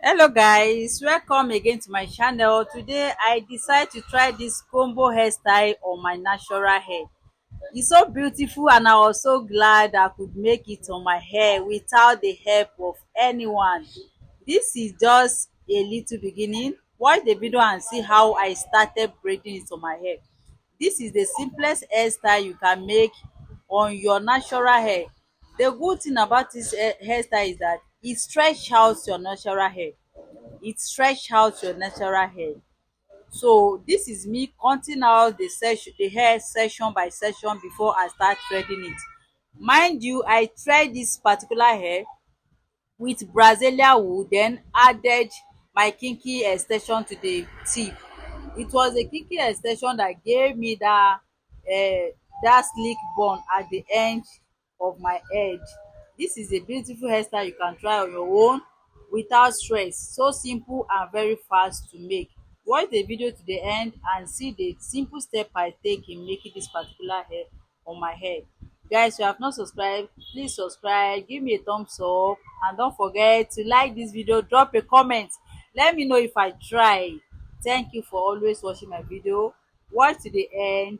Hello guys, welcome again to my channel. Today I decide to try this combo hairstyle on my natural hair. It's so beautiful and I was so glad I could make it on my hair without the help of anyone. This is just a little beginning. Watch the video and see how I started braiding it on my hair. This is the simplest hairstyle you can make on your natural hair. The good thing about this hairstyle is that it stretch out your natural hair. It stretch out your natural hair. So this is me cutting out the hair section by section before I start threading it. Mind you, I thread this particular hair with Brazilian wool, then added my kinky extension to the tip. It was a kinky extension that gave me that sleek bun at the end of my head. This is a beautiful hairstyle you can try on your own without stress. So simple and very fast to make. Watch the video to the end and see the simple step I take in making this particular hair on my head. Guys, if you have not subscribed, please subscribe, give me a thumbs up, and don't forget to like this video, drop a comment, let me know if I try. Thank you for always watching my video. Watch to the end